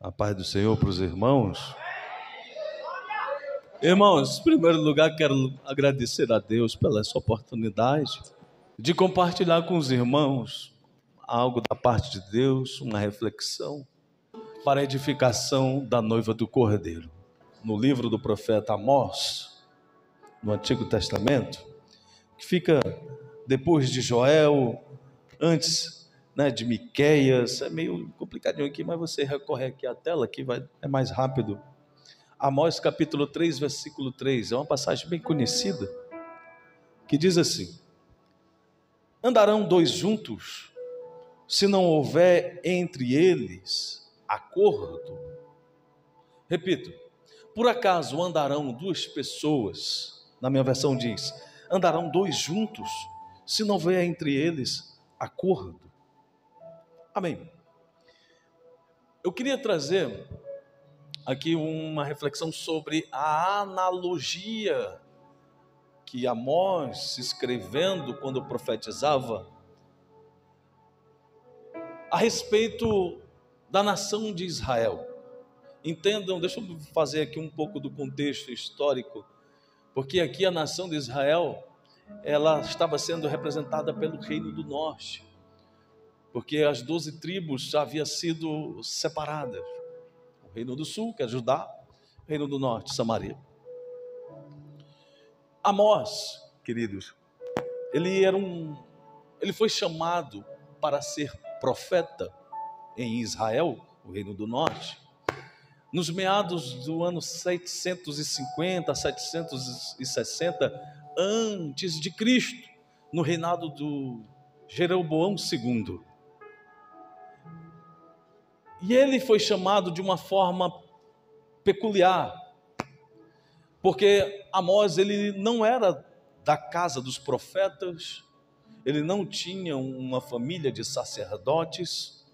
A paz do Senhor para os irmãos. Irmãos, em primeiro lugar, quero agradecer a Deus pela essa oportunidade de compartilhar com os irmãos algo da parte de Deus, uma reflexão para a edificação da noiva do Cordeiro. No livro do profeta Amós, no Antigo Testamento, que fica depois de Joel, antes de Miqueias. É meio complicadinho aqui, mas você recorre aqui à tela, que é mais rápido. Amós capítulo 3, versículo 3, é uma passagem bem conhecida, que diz assim: andarão dois juntos, se não houver entre eles acordo. Repito, por acaso andarão duas pessoas, na minha versão diz, andarão dois juntos, se não houver entre eles acordo. Amém. Eu queria trazer aqui uma reflexão sobre a analogia que Amós, escrevendo quando profetizava a respeito da nação de Israel. Entendam, deixa eu fazer aqui um pouco do contexto histórico, porque aqui a nação de Israel, ela estava sendo representada pelo Reino do Norte, porque as 12 tribos já haviam sido separadas. O Reino do Sul, que é Judá, o Reino do Norte, Samaria. Amós, queridos, ele foi chamado para ser profeta em Israel, o Reino do Norte, nos meados do ano 750, 760 antes de Cristo, no reinado do Jeroboão II. E ele foi chamado de uma forma peculiar, porque Amós, ele não era da casa dos profetas, ele não tinha uma família de sacerdotes,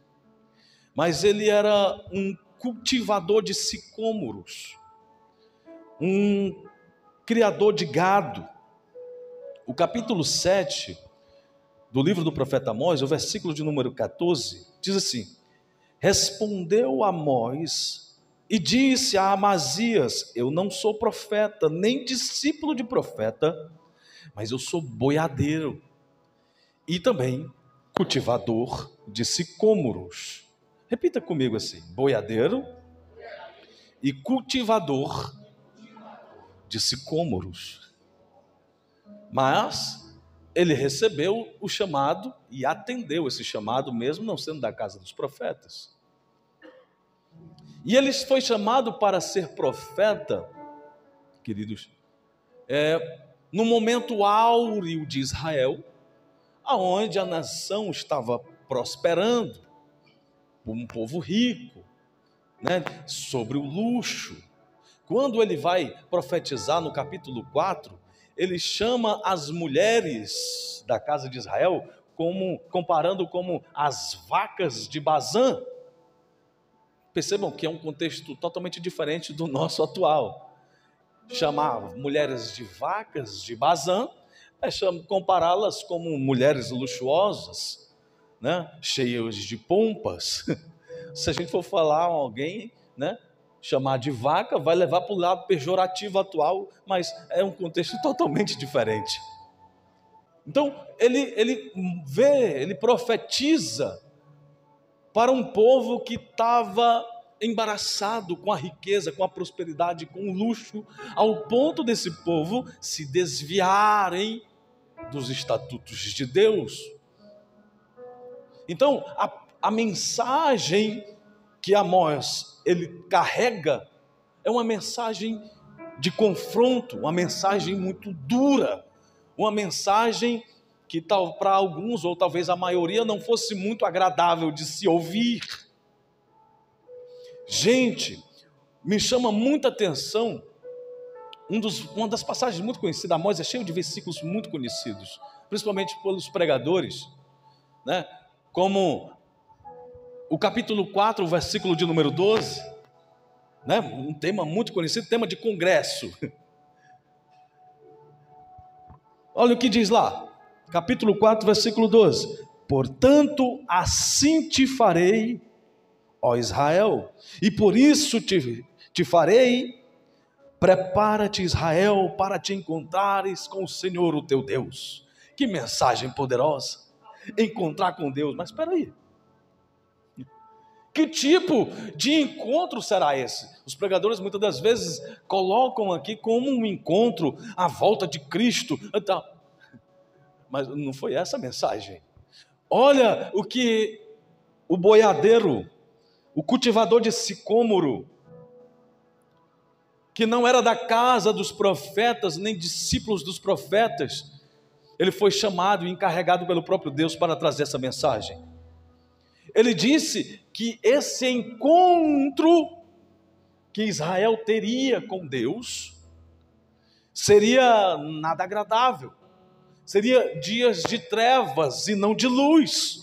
mas ele era um cultivador de sicômoros, um criador de gado. O capítulo 7 do livro do profeta Amós, o versículo de número 14, diz assim: respondeu Amós e disse a Amazias: eu não sou profeta, nem discípulo de profeta, mas eu sou boiadeiro e também cultivador de sicômoros. Repita comigo assim: boiadeiro e cultivador de sicômoros. Mas ele recebeu o chamado e atendeu esse chamado, mesmo não sendo da casa dos profetas. E ele foi chamado para ser profeta, queridos, no momento áureo de Israel, aonde a nação estava prosperando, um povo rico, sobre o luxo. Quando ele vai profetizar no capítulo 4, ele chama as mulheres da casa de Israel, comparando como as vacas de Bazã. Percebam que é um contexto totalmente diferente do nosso atual. Chamar mulheres de vacas de Bazã compará-las como mulheres luxuosas, cheias de pompas. Se a gente for falar alguém, chamar de vaca, vai levar para o lado pejorativo atual, mas é um contexto totalmente diferente. Então, ele profetiza para um povo que estava embaraçado com a riqueza, com a prosperidade, com o luxo, ao ponto desse povo se desviarem dos estatutos de Deus. Então, a mensagem que Amós ele carrega é uma mensagem de confronto, uma mensagem muito dura, uma mensagem que para alguns, ou talvez a maioria, não fosse muito agradável de se ouvir. Gente, me chama muita atenção, uma das passagens muito conhecidas, Amós é cheio de versículos muito conhecidos, principalmente pelos pregadores, como o capítulo 4, o versículo de número 12, um tema muito conhecido, tema de congresso. Olha o que diz lá, capítulo 4, versículo 12: portanto, assim te farei, ó Israel, e por isso te farei. Prepara-te, Israel, para te encontrares com o Senhor, o teu Deus. Que mensagem poderosa, encontrar com Deus. Mas espera aí, que tipo de encontro será esse? Os pregadores muitas das vezes colocam aqui como um encontro à volta de Cristo. Então, mas não foi essa a mensagem. Olha o que o boiadeiro, o cultivador de sicômoro, que não era da casa dos profetas, nem discípulos dos profetas, ele foi chamado e encarregado pelo próprio Deus para trazer essa mensagem. Ele disse que esse encontro que Israel teria com Deus seria nada agradável, seria dias de trevas e não de luz.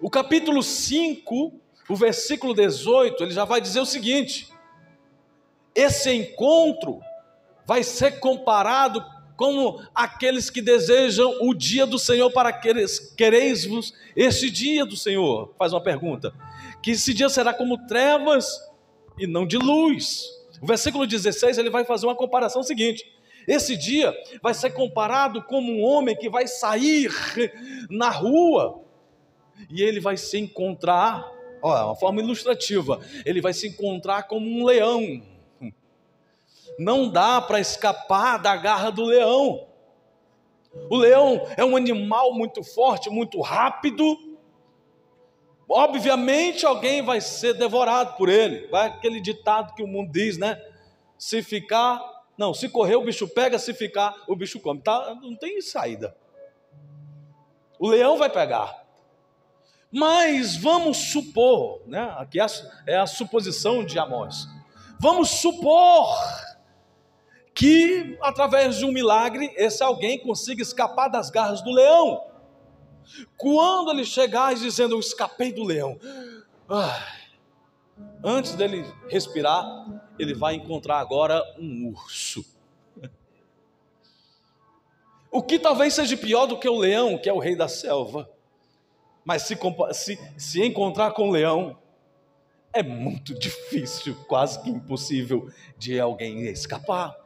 O capítulo 5, o versículo 18, ele já vai dizer o seguinte: esse encontro vai ser comparado como aqueles que desejam o dia do Senhor, para quereis-vos este dia do Senhor. Faz uma pergunta: que esse dia será como trevas e não de luz. O versículo 16, ele vai fazer uma comparação seguinte: esse dia vai ser comparado como um homem que vai sair na rua, e ele vai se encontrar, uma forma ilustrativa, ele vai se encontrar como um leão. Não dá para escapar da garra do leão. O leão é um animal muito forte, muito rápido. Obviamente alguém vai ser devorado por ele. Vai aquele ditado que o mundo diz, né? Se correr o bicho pega, se ficar o bicho come. Tá? Não tem saída. O leão vai pegar. Mas vamos supor, né? Aqui é a suposição de Amós. Vamos supor que através de um milagre esse alguém consiga escapar das garras do leão. Quando ele chegar dizendo: eu escapei do leão, antes dele respirar, ele vai encontrar agora um urso. O que talvez seja pior do que o leão, que é o rei da selva. Mas se encontrar com o leão, é muito difícil, quase que impossível de alguém escapar.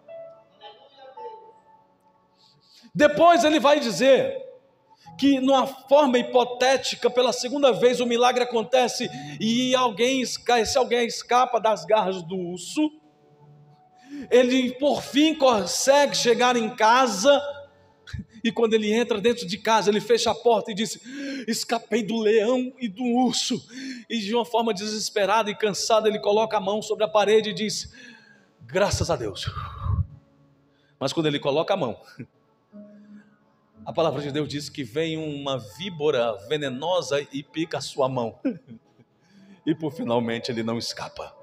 Depois ele vai dizer que, numa forma hipotética, pela segunda vez o milagre acontece e esse alguém escapa das garras do urso. Ele por fim consegue chegar em casa, e quando ele entra dentro de casa, ele fecha a porta e diz: escapei do leão e do urso. E de uma forma desesperada e cansada, ele coloca a mão sobre a parede e diz: graças a Deus. Mas quando ele coloca a mão, a palavra de Deus diz que vem uma víbora venenosa e pica a sua mão. E finalmente ele não escapa.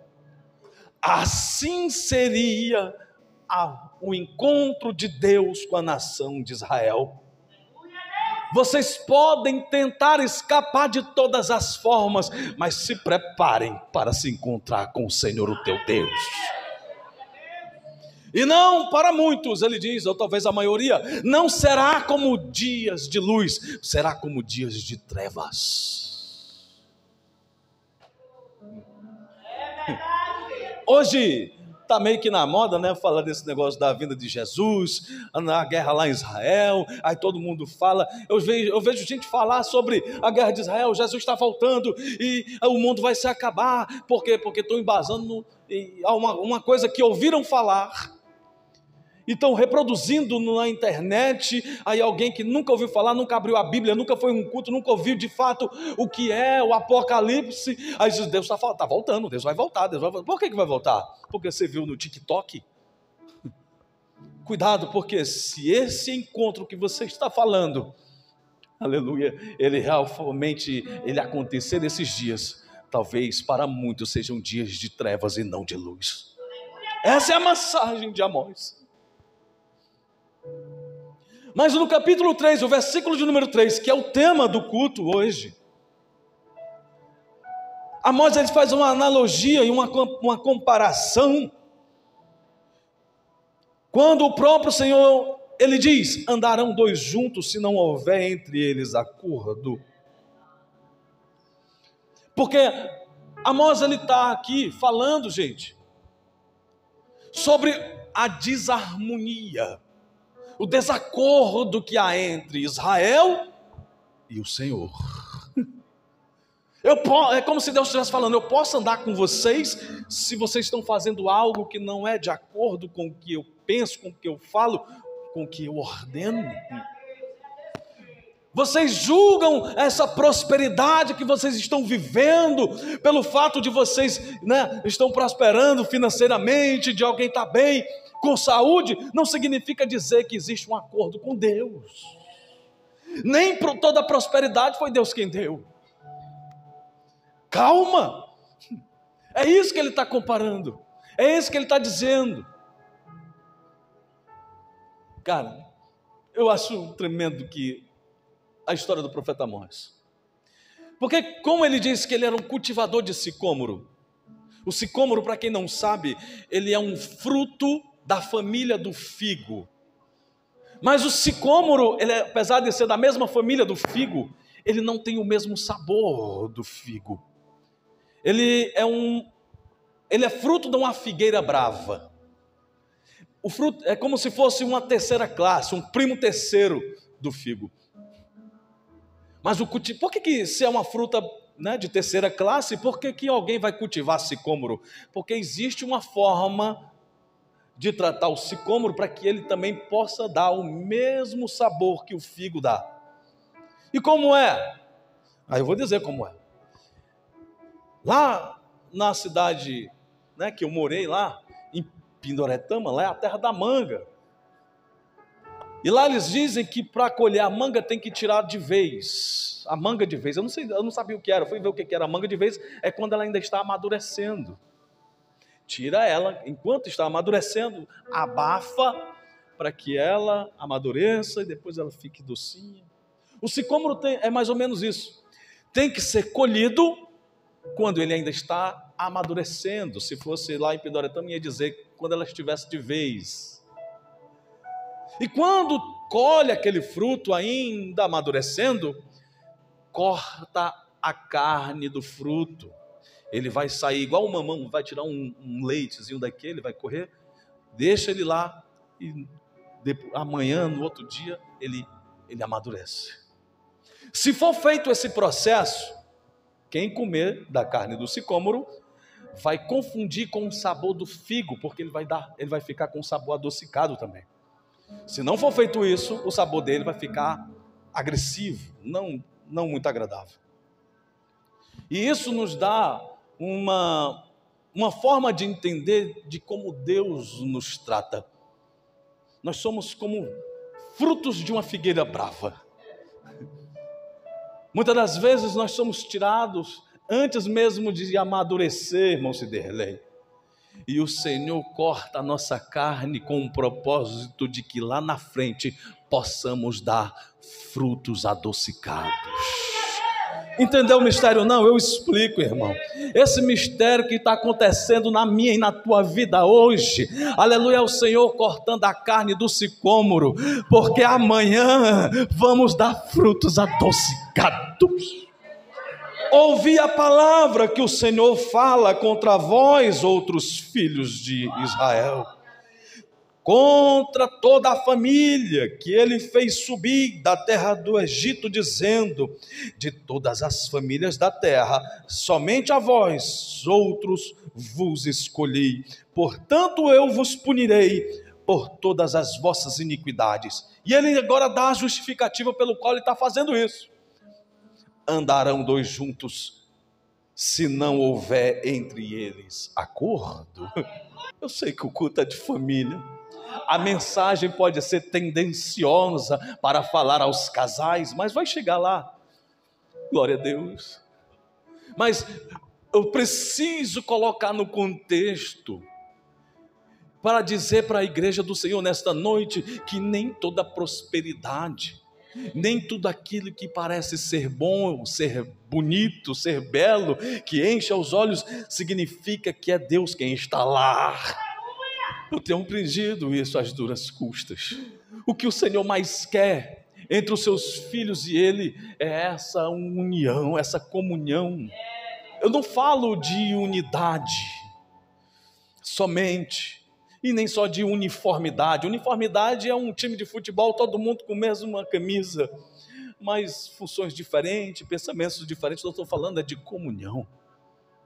Assim seria o encontro de Deus com a nação de Israel. Vocês podem tentar escapar de todas as formas, mas se preparem para se encontrar com o Senhor, o teu Deus. E não, para muitos, ele diz, ou talvez a maioria, não será como dias de luz, será como dias de trevas. Hoje está meio que na moda, né? Falar desse negócio da vinda de Jesus, a guerra lá em Israel. Aí todo mundo fala. Eu vejo gente falar sobre a guerra de Israel. Jesus está voltando e o mundo vai se acabar. Por quê? Porque estão embasando uma coisa que ouviram falar e estão reproduzindo na internet. Aí alguém que nunca ouviu falar, nunca abriu a Bíblia, nunca foi um culto, nunca ouviu de fato o que é o Apocalipse. Aí diz: Deus está voltando, Deus vai voltar, Deus vai voltar. Por que vai voltar? Porque você viu no TikTok? Cuidado, porque se esse encontro que você está falando, aleluia, ele realmente acontecer nesses dias, talvez para muitos sejam dias de trevas e não de luz. Essa é a mensagem de Amós. Mas no capítulo 3, o versículo de número 3, que é o tema do culto hoje, Amós ele faz uma analogia e uma comparação, quando o próprio Senhor, ele diz: andarão dois juntos se não houver entre eles acordo. Porque Amós ele está aqui falando, gente, sobre a desarmonia, o desacordo que há entre Israel e o Senhor. É como se Deus estivesse falando: eu posso andar com vocês se vocês estão fazendo algo que não é de acordo com o que eu penso, com o que eu falo, com o que eu ordeno. Vocês julgam essa prosperidade que vocês estão vivendo pelo fato de vocês, estão prosperando financeiramente, de alguém estar bem, com saúde, não significa dizer que existe um acordo com Deus. Nem toda a prosperidade foi Deus quem deu. Calma, é isso que ele está comparando, é isso que ele está dizendo. Cara, eu acho tremendo que a história do profeta Amós, porque como ele diz que ele era um cultivador de sicômoro, o sicômoro, para quem não sabe, ele é um fruto da família do figo, mas o sicômoro, apesar de ser da mesma família do figo, ele não tem o mesmo sabor do figo. Ele é fruto de uma figueira brava. O fruto é como se fosse uma terceira classe, um primo terceiro do figo. Mas por que se é uma fruta, de terceira classe, por que alguém vai cultivar sicômoro? Porque existe uma forma de tratar o sicômoro para que ele também possa dar o mesmo sabor que o figo dá. E como é? Aí eu vou dizer como é. Lá na cidade, que eu morei lá, em Pindoretama, lá é a terra da manga. E lá eles dizem que para colher a manga tem que tirar de vez. A manga de vez, eu não sabia o que era, fui ver o que era. A manga de vez é quando ela ainda está amadurecendo. Tira ela enquanto está amadurecendo, abafa para que ela amadureça e depois ela fique docinha. O sicômoro é mais ou menos isso. Tem que ser colhido quando ele ainda está amadurecendo. Se fosse lá em Pindoretama, ia dizer quando ela estivesse de vez. E quando colhe aquele fruto ainda amadurecendo, corta a carne do fruto. Ele vai sair igual o mamão, vai tirar um leitezinho daquele, vai correr, deixa ele lá e amanhã, no outro dia, ele amadurece. Se for feito esse processo, quem comer da carne do sicômoro vai confundir com o sabor do figo, porque ele vai ficar com o sabor adocicado também. Se não for feito isso, o sabor dele vai ficar agressivo, não muito agradável. E isso nos dá uma forma de entender de como Deus nos trata. Nós somos como frutos de uma figueira brava. Muitas das vezes nós somos tirados antes mesmo de amadurecer, irmão Ciderley. E o Senhor corta a nossa carne com o propósito de que lá na frente possamos dar frutos adocicados. Entendeu o mistério? Não, eu explico, irmão. Esse mistério que está acontecendo na minha e na tua vida hoje, aleluia, é o Senhor cortando a carne do sicômoro, porque amanhã vamos dar frutos adocicados. Ouvi a palavra que o Senhor fala contra vós, outros filhos de Israel, contra toda a família que ele fez subir da terra do Egito, dizendo: de todas as famílias da terra, somente a vós, outros, vos escolhi, portanto eu vos punirei por todas as vossas iniquidades. E ele agora dá a justificativa pelo qual ele está fazendo isso. Andarão dois juntos, se não houver entre eles acordo. Eu sei que o culto é de família, a mensagem pode ser tendenciosa para falar aos casais, mas vai chegar lá, glória a Deus. Mas eu preciso colocar no contexto, para dizer para a igreja do Senhor nesta noite, que nem toda prosperidade, nem tudo aquilo que parece ser bom, ser bonito, ser belo, que enche os olhos, significa que é Deus quem está lá. Eu tenho aprendido isso às duras custas. O que o Senhor mais quer entre os seus filhos e Ele é essa união, essa comunhão. Eu não falo de unidade somente, e nem só de uniformidade. Uniformidade é um time de futebol, todo mundo com a mesma camisa, mas funções diferentes, pensamentos diferentes. Eu estou falando de comunhão,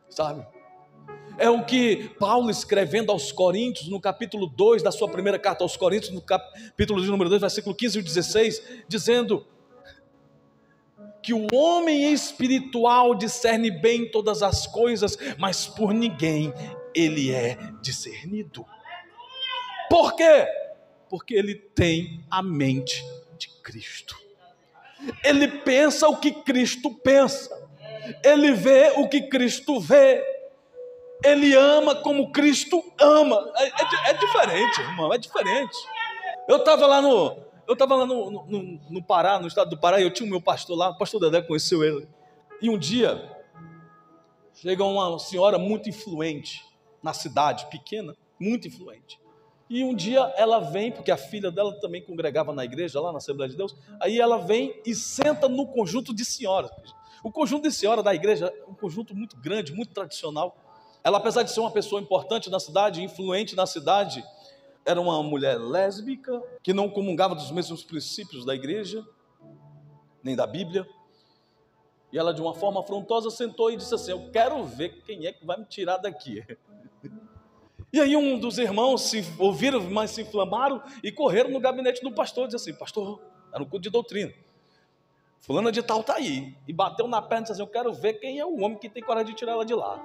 sabe? É o que Paulo, escrevendo aos Coríntios, no capítulo 2 da sua primeira carta aos Coríntios, no capítulo de número 2, versículo 15 e 16, dizendo que o homem espiritual discerne bem todas as coisas, mas por ninguém ele é discernido. Por quê? Porque ele tem a mente de Cristo. Ele pensa o que Cristo pensa. Ele vê o que Cristo vê. Ele ama como Cristo ama. É diferente, irmão, é diferente. Eu estava lá no Pará, no estado do Pará, e eu tinha o meu pastor lá, o pastor Dedé conheceu ele. E um dia, chega uma senhora muito influente na cidade, pequena, muito influente. E um dia ela vem, porque a filha dela também congregava na igreja, lá na Assembleia de Deus, aí ela vem e senta no conjunto de senhoras. O conjunto de senhoras da igreja é um conjunto muito grande, muito tradicional. Ela, apesar de ser uma pessoa importante na cidade, influente na cidade, era uma mulher lésbica, que não comungava dos mesmos princípios da igreja, nem da Bíblia. E ela, de uma forma afrontosa, sentou e disse assim: eu quero ver quem é que vai me tirar daqui. E aí um dos irmãos se ouviram, mas se inflamaram e correram no gabinete do pastor, e disse assim: pastor, era um culto de doutrina, fulana de tal está aí. E bateu na perna e disse assim: eu quero ver quem é o homem que tem coragem de tirar ela de lá.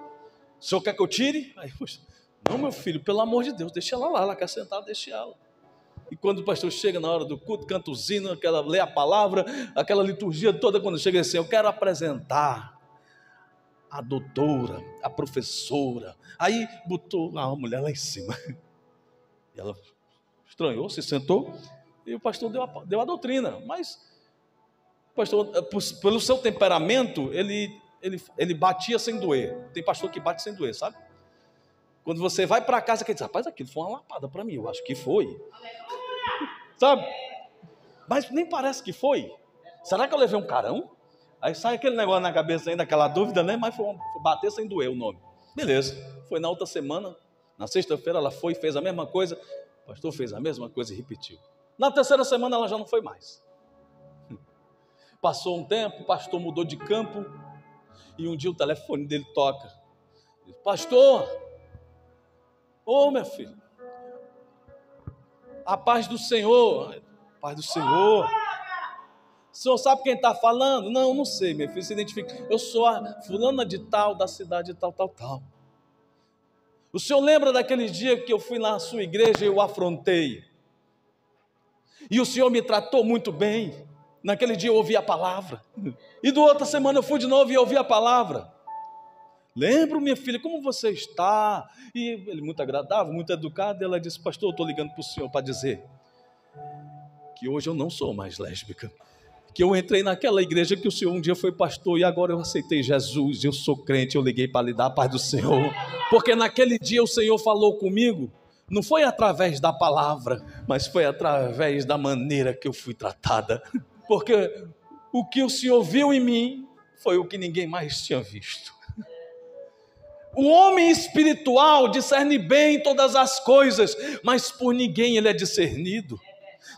O senhor quer que eu tire? Aí, puxa, não, meu filho, pelo amor de Deus, deixa ela lá, ela quer sentar, deixa ela. E quando o pastor chega na hora do culto, canta o hino, aquela, lê a palavra, aquela liturgia toda, quando chega assim: eu quero apresentar a doutora, a professora. Aí botou a mulher lá em cima. E ela estranhou, se sentou, e o pastor deu a doutrina. Mas o pastor, pelo seu temperamento, ele batia sem doer. Tem pastor que bate sem doer, sabe? Quando você vai para casa, quer dizer: rapaz, aquilo foi uma lapada para mim, eu acho que foi. Sabe? Mas nem parece que foi. Será que eu levei um carão? Aí sai aquele negócio na cabeça ainda, aquela dúvida, né? Mas foi bater sem doer o nome. Beleza. Foi na outra semana, na sexta-feira ela foi, fez a mesma coisa. O pastor fez a mesma coisa e repetiu. Na terceira semana ela já não foi mais. Passou um tempo, o pastor mudou de campo. E um dia o telefone dele toca. Pastor, ô meu filho, a paz do Senhor. Paz do Senhor. O senhor sabe quem está falando? Não, não sei, meu filho, se identifica. Eu sou a fulana de tal, da cidade de tal. O senhor lembra daquele dia que eu fui na sua igreja e eu afrontei? E o senhor me tratou muito bem. Naquele dia eu ouvi a palavra. E do outra semana eu fui de novo e ouvi a palavra. Lembro, minha filha, como você está? E ele, muito agradável, muito educado, e ela disse: pastor, eu estou ligando para o senhor para dizer que hoje eu não sou mais lésbica. Que eu entrei naquela igreja que o senhor um dia foi pastor e agora eu aceitei Jesus, eu sou crente, eu liguei para lhe dar a paz do Senhor. Porque naquele dia o Senhor falou comigo, não foi através da palavra, mas foi através da maneira que eu fui tratada. Porque o que o Senhor viu em mim foi o que ninguém mais tinha visto. O homem espiritual discerne bem todas as coisas, mas por ninguém ele é discernido.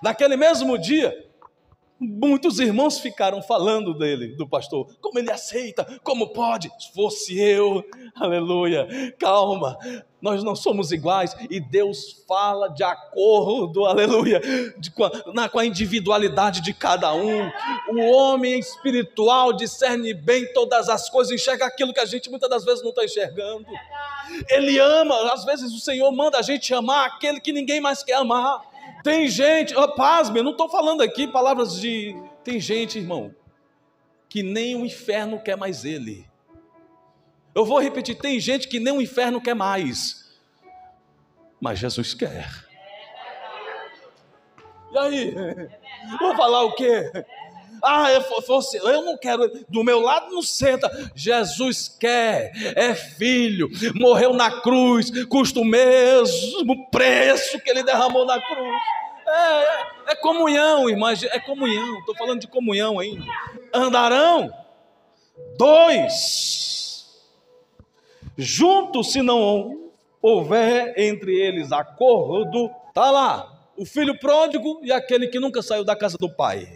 Naquele mesmo dia, muitos irmãos ficaram falando dele, do pastor, como ele aceita, como pode, se fosse eu, aleluia, calma, nós não somos iguais, e Deus fala de acordo, aleluia, com a individualidade de cada um. O homem espiritual discerne bem todas as coisas, enxerga aquilo que a gente muitas das vezes não está enxergando. Ele ama, às vezes o Senhor manda a gente amar aquele que ninguém mais quer amar. Tem gente, pasme, eu não estou falando aqui palavras de... Tem gente, irmão, que nem o inferno quer mais ele. Eu vou repetir, tem gente que nem o inferno quer mais, mas Jesus quer. E aí? Vou falar o quê? Eu não quero, do meu lado não senta. Jesus quer, é filho, morreu na cruz, custa o mesmo preço que ele derramou na cruz. É comunhão, irmã, é comunhão, estou falando de comunhão ainda. Andarão dois junto se não houver entre eles acordo. Está lá, o filho pródigo e aquele que nunca saiu da casa do pai.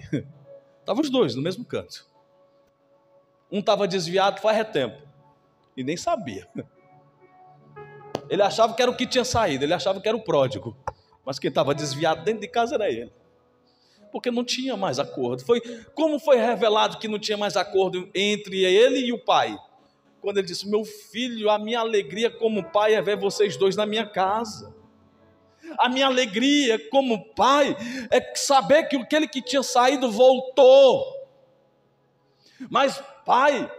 Estavam os dois no mesmo canto. Um estava desviado faz tempo e nem sabia. Ele achava que era o que tinha saído, ele achava que era o pródigo. Mas quem estava desviado dentro de casa era ele. Porque não tinha mais acordo. Como foi revelado que não tinha mais acordo entre ele e o pai? Quando ele disse: meu filho, a minha alegria como pai é ver vocês dois na minha casa. A minha alegria como pai é saber que aquele que tinha saído voltou. Mas pai,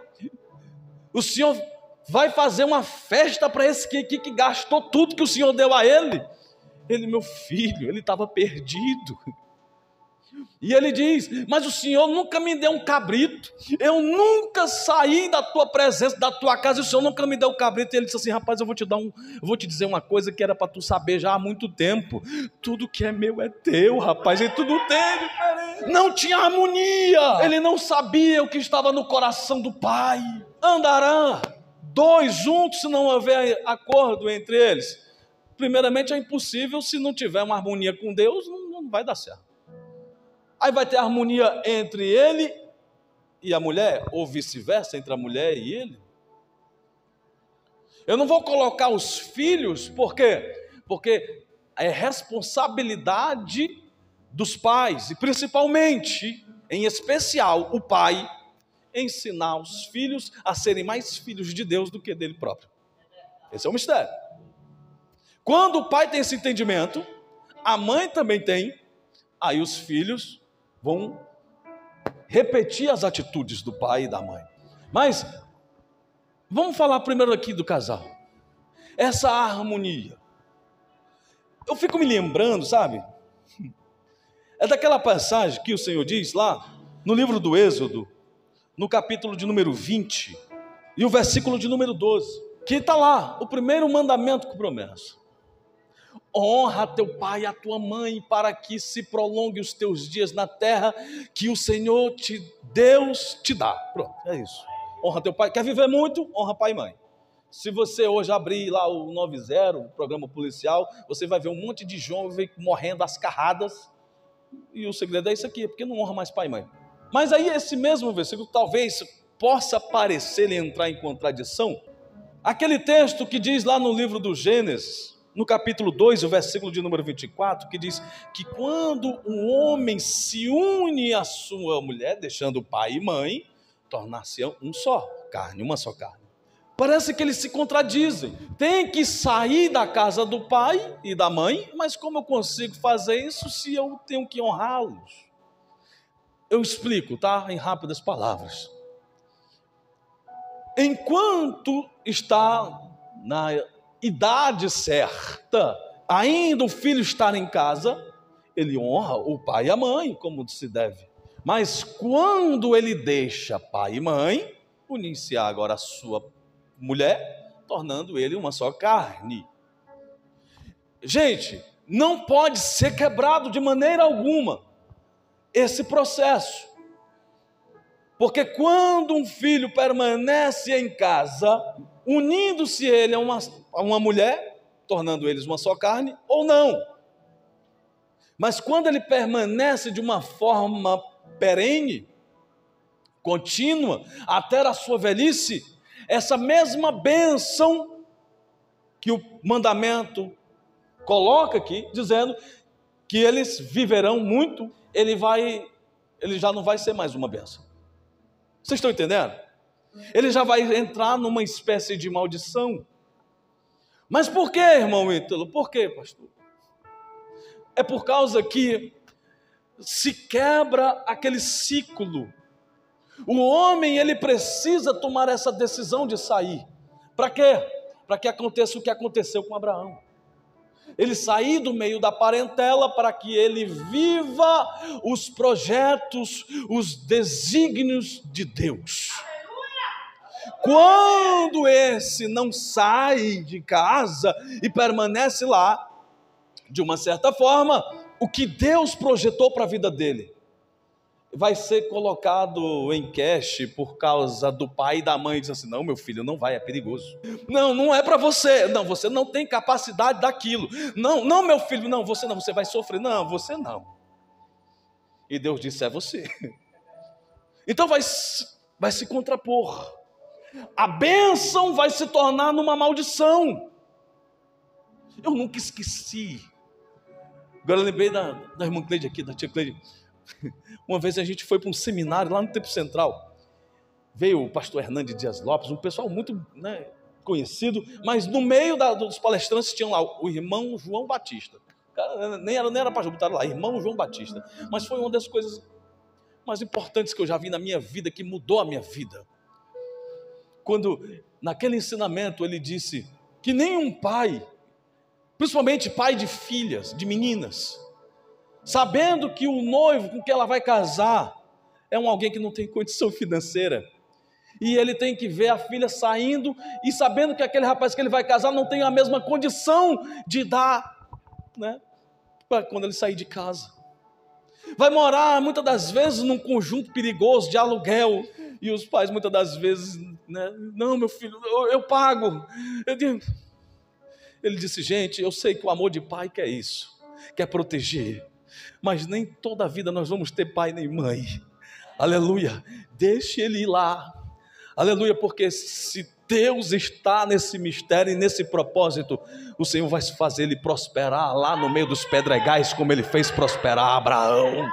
o senhor vai fazer uma festa para esse que gastou tudo que o senhor deu a ele? Ele, meu filho, ele estava perdido. E ele diz: mas o senhor nunca me deu um cabrito, eu nunca saí da tua presença, da tua casa, e o senhor nunca me deu um cabrito. E ele disse assim: rapaz, eu vou te dizer uma coisa que era para tu saber já há muito tempo: tudo que é meu é teu, rapaz. E tudo tem diferente. Não tinha harmonia, ele não sabia o que estava no coração do pai. Andará dois juntos se não houver acordo entre eles? Primeiramente é impossível. Se não tiver uma harmonia com Deus, não vai dar certo. Aí vai ter harmonia entre ele e a mulher, ou vice-versa, entre a mulher e ele. Eu não vou colocar os filhos, por quê? Porque é responsabilidade dos pais, e principalmente, em especial, o pai, ensinar os filhos a serem mais filhos de Deus do que dele próprio. Esse é o mistério. Quando o pai tem esse entendimento, a mãe também tem, aí os filhos vão repetir as atitudes do pai e da mãe. Mas vamos falar primeiro aqui do casal. Essa harmonia. Eu fico me lembrando, sabe? É daquela passagem que o Senhor diz lá no livro do Êxodo, no capítulo de número 20 e o versículo de número 12, que está lá, o primeiro mandamento com promessa: honra teu pai e a tua mãe, para que se prolongue os teus dias na terra que o Senhor Deus te dá. Pronto, é isso. Honra teu pai. Quer viver muito? Honra pai e mãe. Se você hoje abrir lá o 90, o programa policial, você vai ver um monte de jovem morrendo às carradas. E o segredo é isso aqui, porque não honra mais pai e mãe. Mas aí esse mesmo versículo talvez possa parecer entrar em contradição. Aquele texto que diz lá no livro do Gênesis, no capítulo 2, o versículo de número 24, que diz que quando um homem se une à sua mulher, deixando pai e mãe, tornar-se um só carne, uma só carne. Parece que eles se contradizem. Tem que sair da casa do pai e da mãe, mas como eu consigo fazer isso se eu tenho que honrá-los? Eu explico, tá? Em rápidas palavras. Enquanto está na idade certa, ainda o filho estar em casa, ele honra o pai e a mãe, como se deve. Mas quando ele deixa pai e mãe, unir-se agora a sua mulher, tornando ele uma só carne. Gente, não pode ser quebrado de maneira alguma esse processo. Porque quando um filho permanece em casa, unindo-se ele a uma mulher, tornando eles uma só carne, ou não. Mas quando ele permanece de uma forma perene, contínua, até a sua velhice, essa mesma bênção que o mandamento coloca aqui, dizendo que eles viverão muito, ele já não vai ser mais uma bênção. Vocês estão entendendo? Ele já vai entrar numa espécie de maldição. Mas por que, irmão Ítalo? Por que, pastor? É por causa que se quebra aquele ciclo. O homem, ele precisa tomar essa decisão de sair. Para quê? Para que aconteça o que aconteceu com Abraão. Ele sair do meio da parentela para que ele viva os projetos, os desígnios de Deus. Quando esse não sai de casa e permanece lá, de uma certa forma, o que Deus projetou para a vida dele, vai ser colocado em creche por causa do pai e da mãe, diz assim, não, meu filho, não vai, é perigoso. Não, não é para você. Não, você não tem capacidade daquilo. Não, não, meu filho, não, você vai sofrer. Não, você não. E Deus disse, é você. Então vai se contrapor. A bênção vai se tornar numa maldição. Eu nunca esqueci. Agora eu lembrei da irmã Cleide aqui, da tia Cleide. Uma vez a gente foi para um seminário lá no Tempo Central. Veio o pastor Hernandes Dias Lopes, um pessoal muito, né, conhecido, mas no meio dos palestrantes tinham lá o irmão João Batista. Cara, nem era pastor, botaram lá, irmão João Batista. Mas foi uma das coisas mais importantes que eu já vi na minha vida, que mudou a minha vida. Quando, naquele ensinamento, ele disse que nenhum pai, principalmente pai de filhas, de meninas, sabendo que o noivo com quem ela vai casar é alguém que não tem condição financeira, e ele tem que ver a filha saindo, e sabendo que aquele rapaz que ele vai casar não tem a mesma condição de dar, né, para quando ele sair de casa. Vai morar, muitas das vezes, num conjunto perigoso de aluguel, e os pais, muitas das vezes, né, não, meu filho, eu pago. Ele disse, gente, eu sei que o amor de pai quer isso, quer proteger, mas nem toda a vida nós vamos ter pai nem mãe. Aleluia, deixe ele ir lá. Aleluia, porque se Deus está nesse mistério e nesse propósito, o Senhor vai fazer ele prosperar lá no meio dos pedregais, como ele fez prosperar Abraão.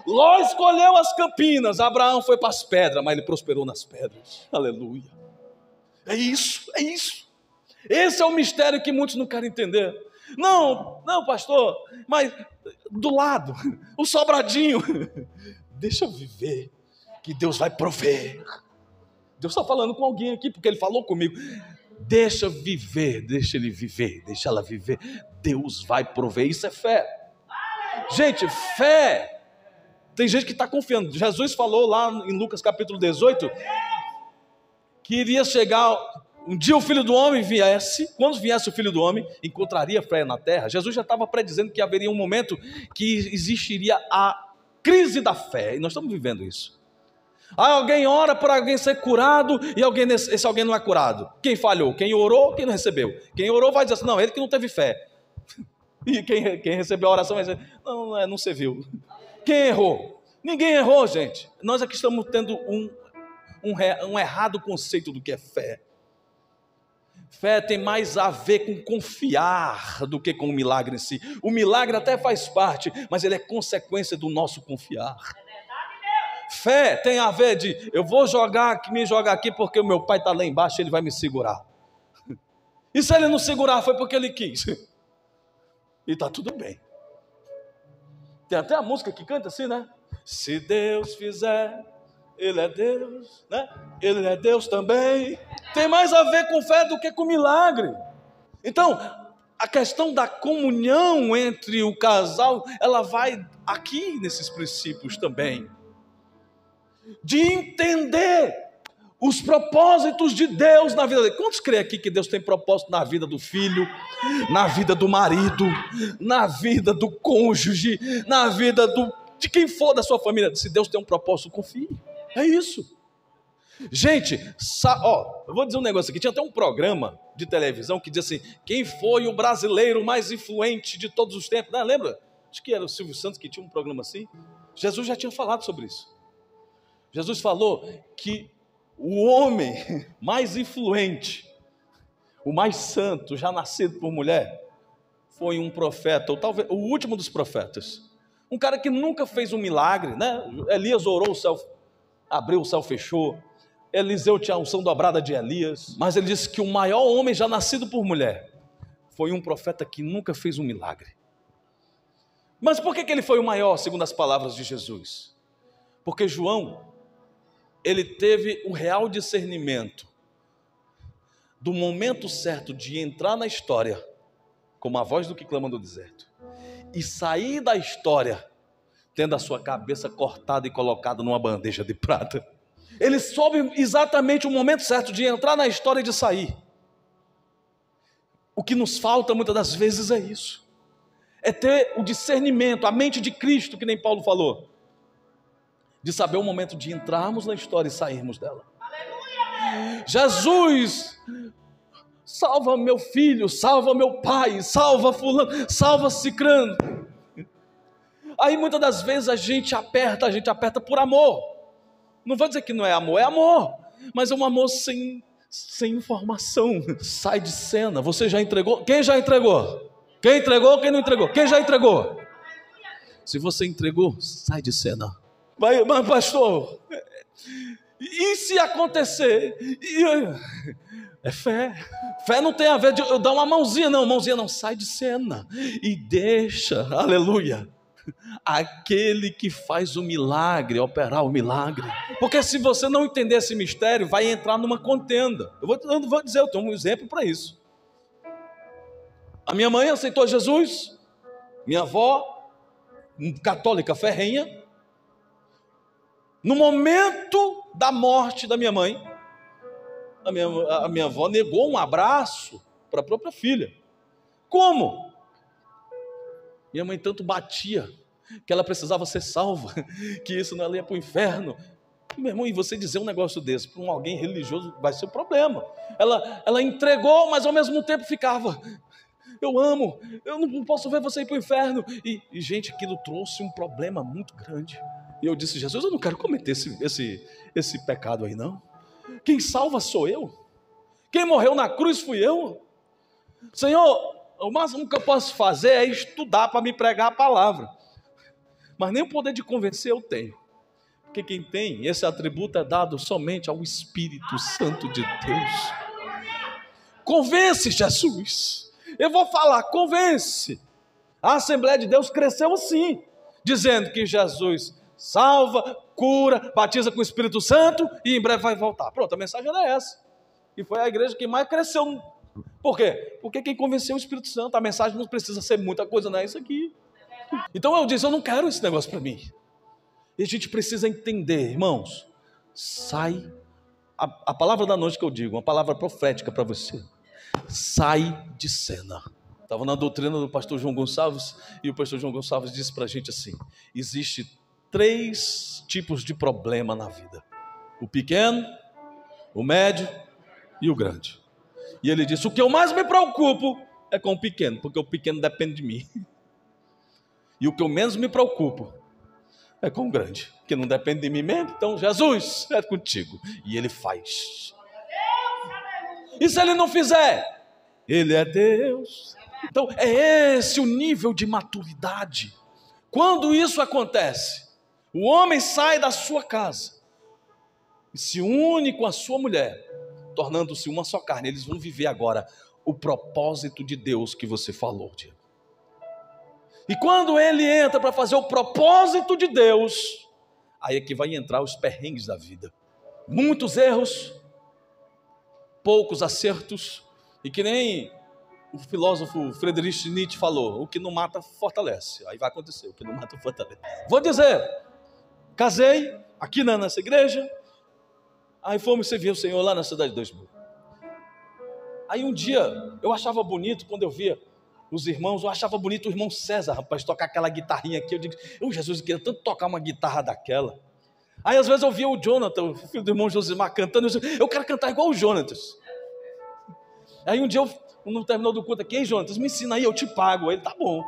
Ló escolheu as campinas, Abraão foi para as pedras, mas ele prosperou nas pedras. Aleluia. É isso, é isso. Esse é o mistério que muitos não querem entender. Não, pastor, mas do lado, o sobradinho, deixa eu viver, que Deus vai prover. Deus está falando com alguém aqui, porque ele falou comigo. Deixa viver, deixa ele viver, deixa ela viver. Deus vai prover, isso é fé. Gente, fé. Tem gente que está confiando. Jesus falou lá em Lucas capítulo 18, que iria chegar, um dia o Filho do Homem viesse, quando viesse o Filho do Homem, encontraria fé na terra. Jesus já estava predizendo que haveria um momento que existiria a crise da fé, e nós estamos vivendo isso. Alguém ora por alguém ser curado, e esse alguém não é curado. Quem falhou? Quem orou? Quem não recebeu? Quem orou vai dizer assim, não, ele que não teve fé. E quem recebeu a oração vai dizer, não serviu. Quem errou? Ninguém errou, gente. Nós aqui estamos tendo um errado conceito do que é fé. Fé tem mais a ver com confiar do que com o milagre em si. O milagre até faz parte, mas ele é consequência do nosso confiar. Fé tem a ver de, eu vou me jogar aqui porque o meu pai está lá embaixo, ele vai me segurar. E se ele não segurar, foi porque ele quis. E está tudo bem. Tem até a música que canta assim, né? Se Deus fizer, Ele é Deus, né? Ele é Deus também. Tem mais a ver com fé do que com milagre. Então, a questão da comunhão entre o casal, ela vai aqui nesses princípios também. De entender os propósitos de Deus na vida dele. Quantos creem aqui que Deus tem propósito na vida do filho, na vida do marido, na vida do cônjuge, na vida de quem for da sua família? Se Deus tem um propósito, confie. É isso. Gente, eu vou dizer um negócio aqui. Tinha até um programa de televisão que dizia assim, quem foi o brasileiro mais influente de todos os tempos, né? Lembra? Acho que era o Silvio Santos que tinha um programa assim. Jesus já tinha falado sobre isso. Jesus falou que o homem mais influente, o mais santo, já nascido por mulher, foi um profeta, ou talvez o último dos profetas. Um cara que nunca fez um milagre, né? Elias orou, o céu abriu, o céu fechou. Eliseu tinha a unção dobrada de Elias. Mas ele disse que o maior homem já nascido por mulher foi um profeta que nunca fez um milagre. Mas por que ele foi o maior, segundo as palavras de Jesus? Porque João, ele teve o real discernimento do momento certo de entrar na história, como a voz do que clama no deserto, e sair da história tendo a sua cabeça cortada e colocada numa bandeja de prata. Ele soube exatamente o momento certo de entrar na história e de sair. O que nos falta muitas das vezes é isso. É ter o discernimento, a mente de Cristo, que nem Paulo falou. de saber o momento de entrarmos na história e sairmos dela. Jesus, salva meu filho, salva meu pai, salva fulano, salva cicrano. Aí muitas das vezes a gente aperta por amor. Não vou dizer que não é amor, mas é um amor sem informação. Sai de cena. Você já entregou? Quem já entregou? Quem entregou? Quem não entregou? Quem já entregou? Se você entregou, sai de cena. Mas pastor, e se acontecer? É fé. Fé não tem a ver de eu dar uma mãozinha não, sai de cena e deixa, aleluia, aquele que faz o milagre operar o milagre. Porque se você não entender esse mistério, vai entrar numa contenda. Eu vou dizer, eu tenho um exemplo para isso. A minha mãe aceitou Jesus, minha avó, católica ferrenha. No momento da morte da minha mãe, a minha avó negou um abraço para a própria filha. Como? Minha mãe tanto batia que ela precisava ser salva, que isso não ia para o inferno. Meu irmão, e você dizer um negócio desse para alguém religioso vai ser um problema. Ela entregou, mas ao mesmo tempo ficava: eu amo, eu não posso ver você ir para o inferno. E gente, aquilo trouxe um problema muito grande. E eu disse: Jesus, eu não quero cometer esse pecado aí não. Quem salva sou eu. Quem morreu na cruz fui eu. Senhor, o máximo que eu posso fazer é estudar para me pregar a palavra. Mas nem o poder de convencer eu tenho. Porque quem tem esse atributo é dado somente ao Espírito Santo de Deus. Convence, Jesus. Eu vou falar, convence. A Assembleia de Deus cresceu assim, dizendo que Jesus salva, cura, batiza com o Espírito Santo e em breve vai voltar. Pronto, a mensagem era essa. E foi a igreja que mais cresceu. Por quê? Porque quem convenceu o Espírito Santo, a mensagem não precisa ser muita coisa, não é isso aqui. Então eu disse: eu não quero esse negócio para mim. E a gente precisa entender, irmãos, sai, a palavra da noite que eu digo, uma palavra profética para você: sai de cena. Estava na doutrina do pastor João Gonçalves, e o pastor João Gonçalves disse para a gente assim: existe 3 tipos de problema na vida: o pequeno, o médio e o grande. E ele disse: o que eu mais me preocupo é com o pequeno, porque o pequeno depende de mim. E o que eu menos me preocupo é com o grande, que não depende de mim mesmo. Então, Jesus, é contigo. E ele faz. E se ele não fizer? Ele é Deus. Então, é esse o nível de maturidade. Quando isso acontece, o homem sai da sua casa e se une com a sua mulher, tornando-se uma só carne. Eles vão viver agora o propósito de Deus que você falou, Diego. E quando ele entra para fazer o propósito de Deus, aí é que vai entrar os perrengues da vida. Muitos erros, poucos acertos, e que nem o filósofo Friedrich Nietzsche falou: o que não mata fortalece. Aí vai acontecer, o que não mata fortalece. Vou dizer, casei aqui nessa igreja, aí fomos servir o Senhor lá na cidade de 2000. Aí um dia, eu achava bonito quando eu via os irmãos, eu achava bonito o irmão César, rapaz, tocar aquela guitarrinha aqui. Eu digo: Jesus, eu queria tanto tocar uma guitarra daquela. Aí às vezes eu via o Jonathan, o filho do irmão Josimar, cantando. Eu quero cantar igual o Jonathan. Aí um dia, não terminou do culto aqui: ei, Jonathan, me ensina aí, eu te pago. Aí ele: tá bom.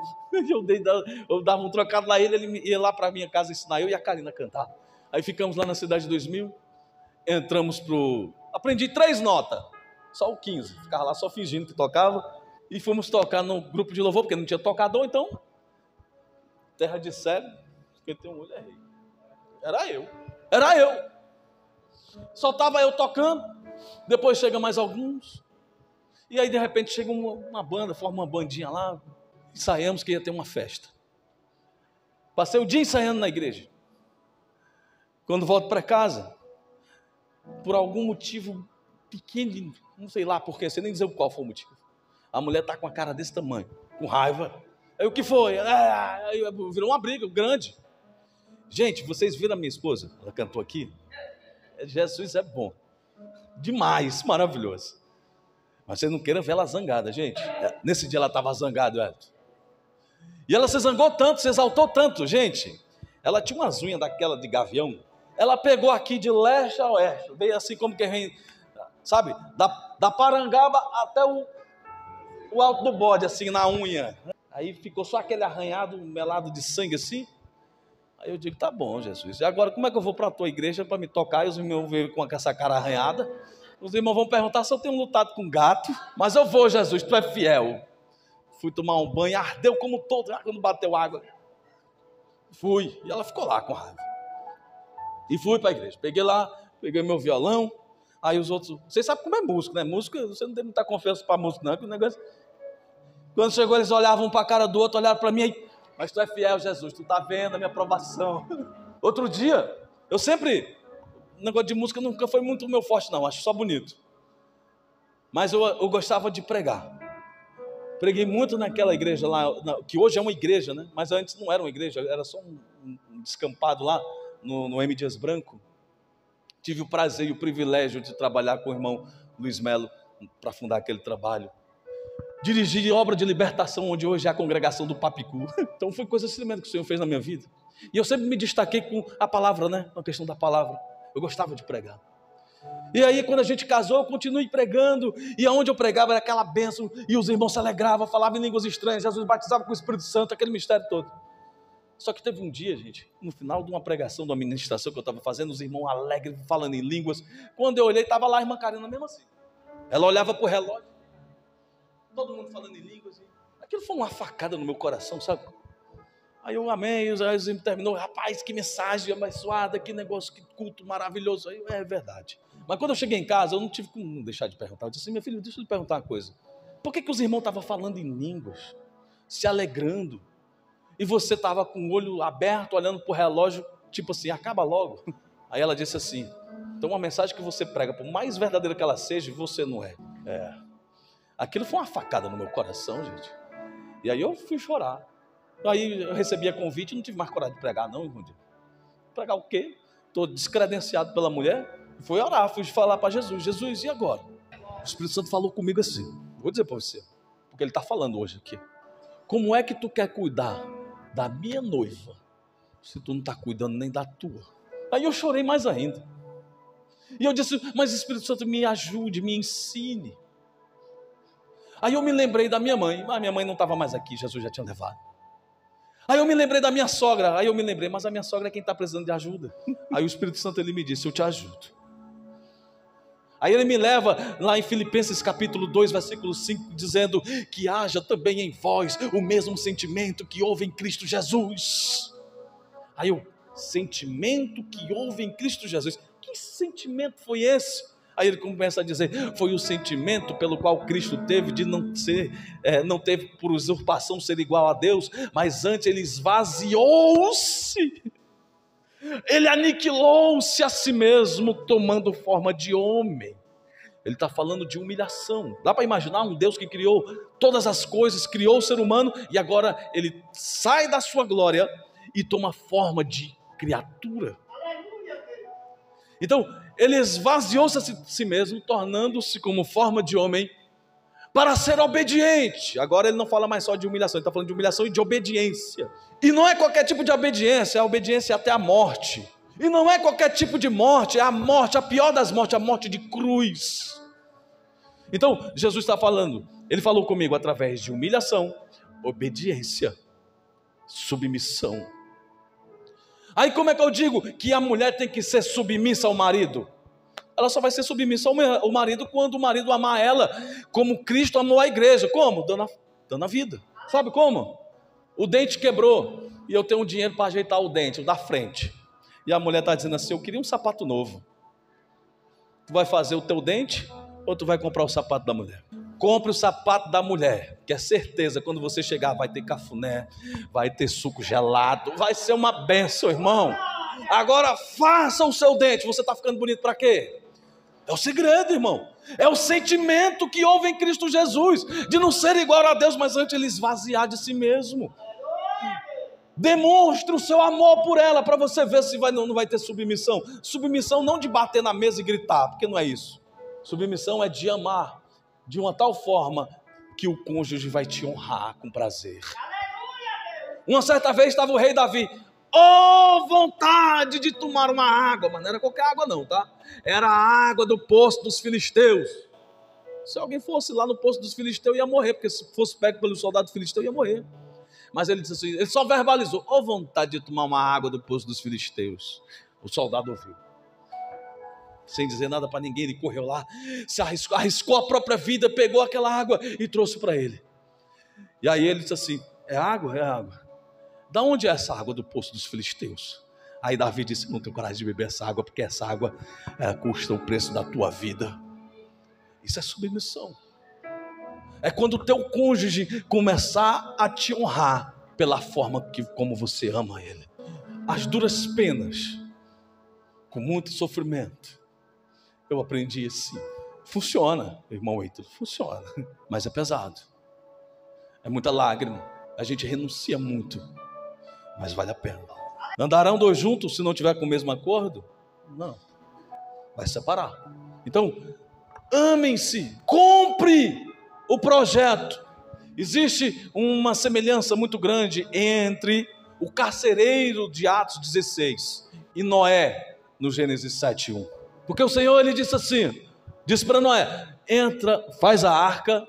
Eu dava um trocado lá, ele ia lá para minha casa ensinar eu e a Karina cantar. Aí ficamos lá na cidade de 2000, entramos aprendi 3 notas, só o 15, ficava lá só fingindo que tocava. E fomos tocar no grupo de louvor, porque não tinha tocador, então, terra de cego, quem tem um olho é rei. Era eu. Só estava eu tocando, depois chega mais alguns, e aí de repente chega uma banda, forma uma bandinha lá, ensaiamos que ia ter uma festa. Passei o dia ensaiando na igreja. Quando volto para casa, por algum motivo pequeno, não sei lá porquê, sei nem dizer qual foi o motivo, a mulher está com a cara desse tamanho, com raiva. Aí o que foi? Aí virou uma briga grande. Gente, vocês viram a minha esposa? Ela cantou aqui. Jesus é bom. Demais, maravilhoso. Mas vocês não queiram ver ela zangada, gente. Nesse dia ela estava zangada, Elton. E ela se zangou tanto, se exaltou tanto, gente. Ela tinha umas unhas daquela de gavião. Ela pegou aqui de leste a oeste, veio assim como que vem, sabe, da Parangaba até o alto do bode, assim, na unha. Aí ficou só aquele arranhado, melado de sangue assim. Aí eu digo, tá bom, Jesus. E agora como é que eu vou para a tua igreja para me tocar? E os irmãos veem com essa cara arranhada. Os irmãos vão perguntar se eu tenho lutado com gato. Mas eu vou, Jesus, tu é fiel. Fui tomar um banho, ardeu como todo, quando bateu água. Fui. E ela ficou lá com raiva. E fui para a igreja. Peguei lá, peguei meu violão. Aí os outros... Vocês sabem como é músico, né? Músico, você não tem muita confiança para músico, não. Que o negócio... Quando chegou, eles olhavam um para a cara do outro, olharam para mim aí... Mas tu é fiel, Jesus, tu está vendo a minha aprovação. Outro dia, eu sempre... O negócio de música nunca foi muito o meu forte, não. Acho só bonito. Mas eu gostava de pregar. Preguei muito naquela igreja lá, que hoje é uma igreja, né? Mas antes não era uma igreja, era só um descampado lá, no M. Dias Branco. Tive o prazer e o privilégio de trabalhar com o irmão Luiz Melo para fundar aquele trabalho. Dirigi obra de libertação, onde hoje é a congregação do Papicu. Então foi coisa tremenda que o Senhor fez na minha vida. E eu sempre me destaquei com a palavra, né? Na questão da palavra. Eu gostava de pregar. E aí, quando a gente casou, eu continuei pregando. E aonde eu pregava era aquela bênção. E os irmãos se alegravam, falavam em línguas estranhas. Jesus batizava com o Espírito Santo, aquele mistério todo. Só que teve um dia, gente, no final de uma pregação, de uma ministração que eu estava fazendo, os irmãos alegres, falando em línguas. Quando eu olhei, estava lá a irmã Karina mesmo assim. Ela olhava para o relógio. Todo mundo falando em línguas. Aquilo foi uma facada no meu coração, sabe? Aí eu amei, os irmãos terminou. Rapaz, que mensagem abençoada, que negócio, que culto maravilhoso. Aí, é verdade. Mas quando eu cheguei em casa, eu não tive como deixar de perguntar. Eu disse assim, minha filha, deixa eu lhe perguntar uma coisa. Por que os irmãos estavam falando em línguas, se alegrando, e você estava com o olho aberto, olhando para o relógio, tipo assim, acaba logo? Aí ela disse assim, então uma mensagem que você prega, por mais verdadeira que ela seja, você não é. Aquilo foi uma facada no meu coração, gente. E aí eu fui chorar. Aí eu recebi a convite, não tive mais coragem de pregar, não, irmão. Pregar o quê? Estou descredenciado pela mulher. Fui orar, fui falar para Jesus. Jesus, e agora? O Espírito Santo falou comigo assim. Vou dizer para você, porque ele está falando hoje aqui. Como é que tu quer cuidar da minha noiva, se tu não está cuidando nem da tua? Aí eu chorei mais ainda. E eu disse, mas Espírito Santo, me ajude, me ensine. Aí eu me lembrei da minha mãe. Mas minha mãe não estava mais aqui, Jesus já tinha levado. Aí eu me lembrei da minha sogra. Aí eu me lembrei, mas a minha sogra é quem está precisando de ajuda. Aí o Espírito Santo, ele me disse, eu te ajudo. Aí ele me leva lá em Filipenses capítulo 2, versículo 5, dizendo que haja também em vós o mesmo sentimento que houve em Cristo Jesus. Aí o sentimento que houve em Cristo Jesus. Que sentimento foi esse? Aí ele começa a dizer, foi o sentimento pelo qual Cristo teve de não teve por usurpação ser igual a Deus, mas antes ele esvaziou-se. Ele aniquilou-se a si mesmo, tomando forma de homem. Ele está falando de humilhação. Dá para imaginar um Deus que criou todas as coisas, criou o ser humano, e agora ele sai da sua glória e toma forma de criatura. Então, ele esvaziou-se a si mesmo, tornando-se como forma de homem, para ser obediente. Agora ele não fala mais só de humilhação, ele está falando de humilhação e de obediência. E não é qualquer tipo de obediência, é a obediência até a morte. E não é qualquer tipo de morte, é a morte, a pior das mortes, a morte de cruz. Então, Jesus está falando, ele falou comigo através de humilhação, obediência, submissão. Aí como é que eu digo que a mulher tem que ser submissa ao marido? Ela só vai ser submissa ao marido quando o marido amar ela como Cristo amou a igreja. Como? Dando a vida. Sabe como? O dente quebrou e eu tenho um dinheiro para ajeitar o dente, o da frente. E a mulher está dizendo assim, eu queria um sapato novo. Tu vai fazer o teu dente ou tu vai comprar o sapato da mulher? Compre o sapato da mulher, que é certeza, quando você chegar vai ter cafuné, vai ter suco gelado, vai ser uma bênção, irmão. Agora faça o seu dente. Você está ficando bonito para quê? É o segredo, irmão. É o sentimento que houve em Cristo Jesus, de não ser igual a Deus, mas antes ele esvaziar de si mesmo. Demonstre o seu amor por ela, para você ver se não vai ter submissão. Submissão não de bater na mesa e gritar, porque não é isso. Submissão é de amar de uma tal forma que o cônjuge vai te honrar com prazer. Uma certa vez estava o rei Davi. oh, vontade de tomar uma água, mas não era qualquer água não, tá? Era a água do poço dos filisteus. Se alguém fosse lá no poço dos filisteus, ia morrer, porque se fosse pego pelo soldado filisteu, ia morrer. Mas ele disse assim, ele só verbalizou, oh, vontade de tomar uma água do poço dos filisteus. O soldado ouviu. Sem dizer nada para ninguém, ele correu lá, se arriscou a própria vida, pegou aquela água e trouxe para ele. E aí ele disse assim, é água? É água. Da onde é essa água do poço dos filisteus? Aí Davi disse, não tenho coragem de beber essa água, porque essa água custa o preço da tua vida. Isso é submissão. É quando o teu cônjuge começar a te honrar pela forma como você ama ele. As duras penas, com muito sofrimento. Eu aprendi assim. Funciona, irmão Heitor, funciona. Mas é pesado. É muita lágrima. A gente renuncia muito. Mas vale a pena. Andarão dois juntos se não tiver com o mesmo acordo? Não. Vai separar. Então, amem-se. Compre o projeto. Existe uma semelhança muito grande entre o carcereiro de Atos 16 e Noé no Gênesis 7:1. Porque o Senhor, ele disse assim, disse para Noé, entra, faz a arca,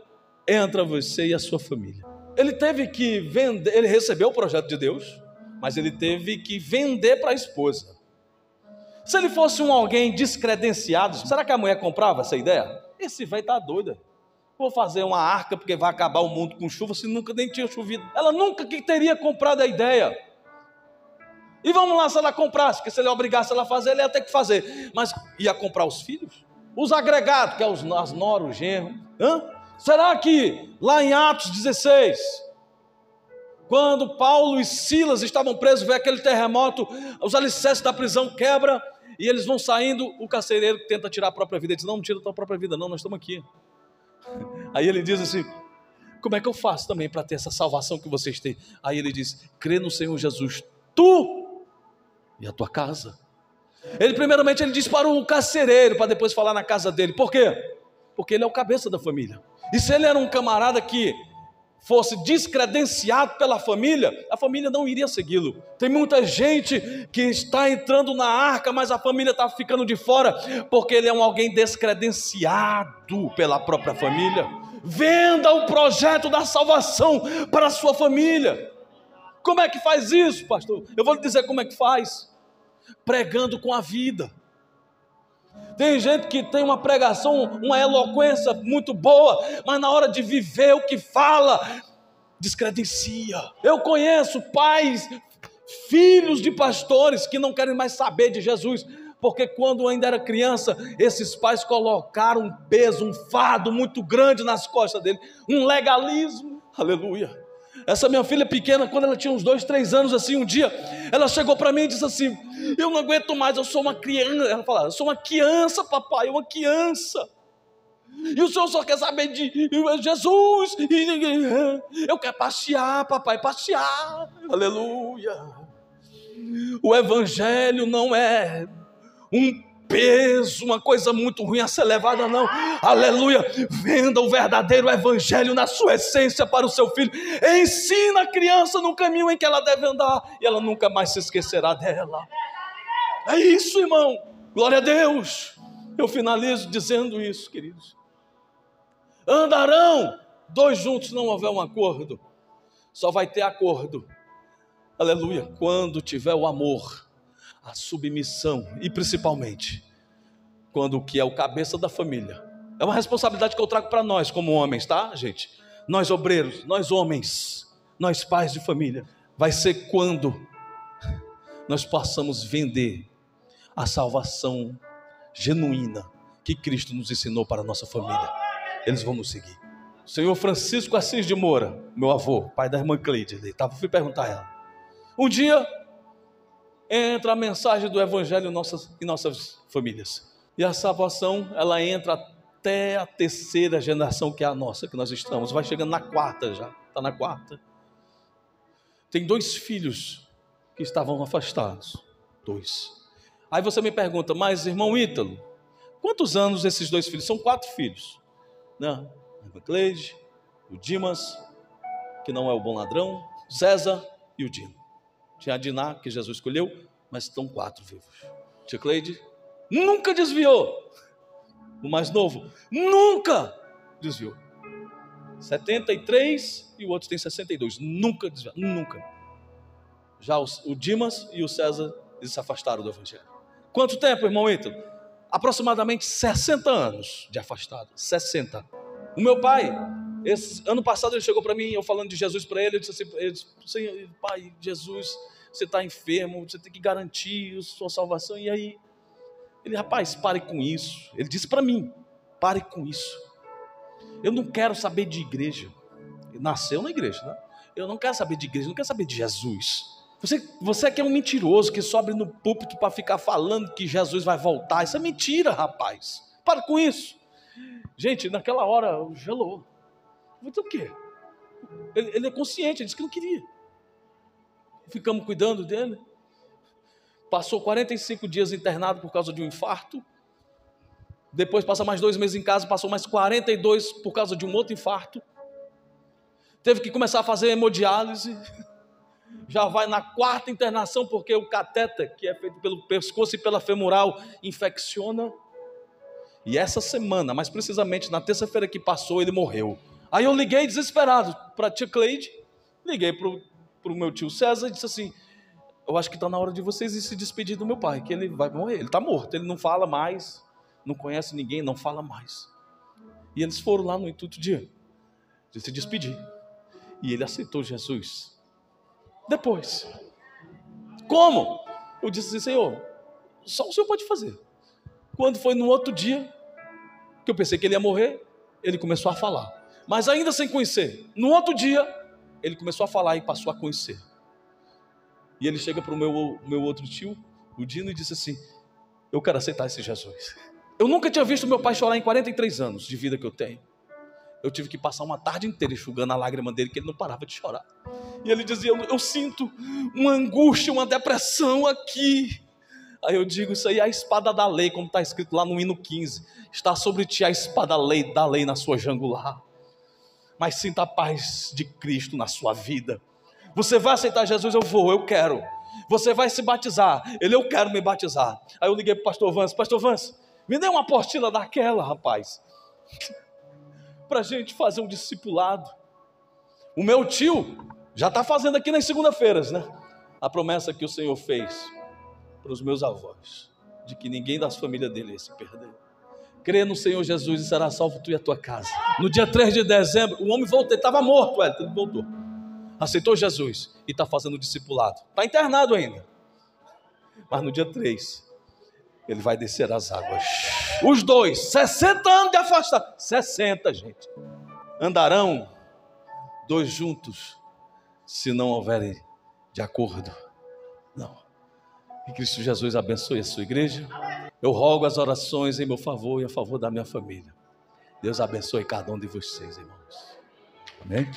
entra você e a sua família. Ele teve que vender, ele recebeu o projeto de Deus, mas ele teve que vender para a esposa. Se ele fosse alguém descredenciado, será que a mulher comprava essa ideia? Esse velho está doido. Vou fazer uma arca porque vai acabar o mundo com chuva, se nunca nem tinha chovido. Ela nunca que teria comprado a ideia. E vamos lá, se ela comprasse, porque se ele obrigasse ela a fazer, ele ia ter que fazer. Mas ia comprar os filhos? Os agregados, que é as noras, os genros. Será que lá em Atos 16, quando Paulo e Silas estavam presos, veio aquele terremoto, os alicerces da prisão quebram, e eles vão saindo, o carcereiro tenta tirar a própria vida, ele diz, não tira a tua própria vida não, nós estamos aqui. Aí ele diz assim, como é que eu faço também para ter essa salvação que vocês têm? Aí ele diz, crê no Senhor Jesus, tu e a tua casa. Primeiramente ele diz para o carcereiro, para depois falar na casa dele. Por quê? Porque ele é o cabeça da família. E se ele era um camarada que fosse descredenciado pela família, a família não iria segui-lo. Tem muita gente que está entrando na arca, mas a família está ficando de fora, porque ele é alguém descredenciado pela própria família. Venda o projeto da salvação para a sua família. Como é que faz isso, pastor? Eu vou lhe dizer como é que faz. Pregando com a vida. Tem gente que tem uma pregação, uma eloquência muito boa, mas na hora de viver o que fala, descredencia. Eu conheço pais, filhos de pastores que não querem mais saber de Jesus, porque quando ainda era criança, esses pais colocaram um peso, um fardo muito grande nas costas dele, um legalismo. Aleluia. Essa minha filha pequena, quando ela tinha uns 2, 3 anos, assim, um dia, ela chegou para mim e disse assim, eu não aguento mais, eu sou uma criança. Ela falava, eu sou uma criança, papai, uma criança. E o senhor só quer saber de Jesus. Eu quero passear, papai, passear. Aleluia. O evangelho não é um peso, uma coisa muito ruim a ser levada, não. Aleluia. Venda o verdadeiro evangelho na sua essência para o seu filho. Ensina a criança no caminho em que ela deve andar e ela nunca mais se esquecerá dela. É isso, irmão. Glória a Deus. Eu finalizo dizendo isso, queridos. Andarão dois juntos, não houver um acordo. Só vai ter acordo, aleluia, quando tiver o amor, a submissão e principalmente quando o que é o cabeça da família. É uma responsabilidade que eu trago para nós como homens, tá, gente? Nós obreiros, nós homens, nós pais de família. Vai ser quando nós possamos vender a salvação genuína que Cristo nos ensinou para a nossa família. Eles vão nos seguir. O senhor Francisco Assis de Moura, meu avô, pai da irmã Cleide, fui perguntar a ela. Um dia entra a mensagem do evangelho em nossas famílias. E a salvação, ela entra até a 3ª geração, que é a nossa, que nós estamos. Vai chegando na 4ª já, está na 4ª. Tem 2 filhos que estavam afastados. 2. Aí você me pergunta, mas irmão Ítalo, quantos anos esses 2 filhos? São 4 filhos. Não, a Cleide, o Dimas, que não é o bom ladrão, César e o Dino. Tinha a Diná, que Jesus escolheu, mas estão 4 vivos. Tia Cleide nunca desviou. O mais novo nunca desviou. 73 e o outro tem 62. Nunca desviou, nunca. Já o Dimas e o César, eles se afastaram do evangelho. Quanto tempo, irmão Ítalo? Aproximadamente 60 anos de afastado. 60. O meu pai, ano passado ele chegou para mim, eu falando de Jesus para ele, eu disse assim, Senhor, pai, Jesus, você está enfermo, você tem que garantir a sua salvação. E aí, ele, rapaz, pare com isso. Ele disse para mim, pare com isso. Eu não quero saber de igreja. Ele nasceu na igreja, né? Eu não quero saber de igreja, não quero saber de Jesus. Você que é um mentiroso, que sobe no púlpito para ficar falando que Jesus vai voltar. Isso é mentira, rapaz. Para com isso. Gente, naquela hora, gelou. Eu falei, o quê? Ele é consciente, ele disse que não queria. Ficamos cuidando dele. Passou 45 dias internado por causa de um infarto. Depois passa mais 2 meses em casa, passou mais 42 por causa de um outro infarto. Teve que começar a fazer hemodiálise. Já vai na 4ª internação, porque o catéter, que é feito pelo pescoço e pela femoral, infecciona. E essa semana, mais precisamente na terça-feira que passou, ele morreu. Aí eu liguei desesperado para a tia Cleide, liguei para o meu tio César e disse assim, eu acho que está na hora de vocês se despedir do meu pai, que ele vai morrer, ele está morto, ele não fala mais, não conhece ninguém, não fala mais. E eles foram lá no intuito de se despedir. E ele aceitou Jesus. Depois, como? Eu disse assim, Senhor, só o Senhor pode fazer. Quando foi no outro dia, que eu pensei que ele ia morrer, ele começou a falar, mas ainda sem conhecer. No outro dia, ele começou a falar e passou a conhecer. E ele chega para o meu outro tio, o Dino, e disse assim, eu quero aceitar esse Jesus. Eu nunca tinha visto meu pai chorar em 43 anos de vida que eu tenho. Eu tive que passar uma tarde inteira enxugando a lágrima dele, que ele não parava de chorar. E ele dizia, eu sinto uma angústia, uma depressão aqui. Aí eu digo, isso aí é a espada da lei, como está escrito lá no hino 15. Está sobre ti a espada da lei na sua jangular. Mas sinta a paz de Cristo na sua vida. Você vai aceitar Jesus? Eu vou, eu quero. Você vai se batizar? Eu quero me batizar. Aí eu liguei para o pastor Vance, me dê uma apostila daquela, rapaz. Para a gente fazer um discipulado. O meu tio já está fazendo aqui nas segunda-feiras, né? A promessa que o Senhor fez para os meus avós, de que ninguém das famílias dele ia se perder. Crê no Senhor Jesus e será salvo tu e a tua casa. No dia 3 de dezembro, o homem voltou, ele estava morto, ele voltou. Aceitou Jesus e está fazendo o discipulado. Está internado ainda. Mas no dia 3, ele vai descer as águas. Os dois, 60 anos de afastado. 60, gente. Andarão 2 juntos, se não houverem de acordo. Não. Que Cristo Jesus abençoe a sua igreja. Eu rogo as orações em meu favor e a favor da minha família. Deus abençoe cada um de vocês, irmãos. Amém?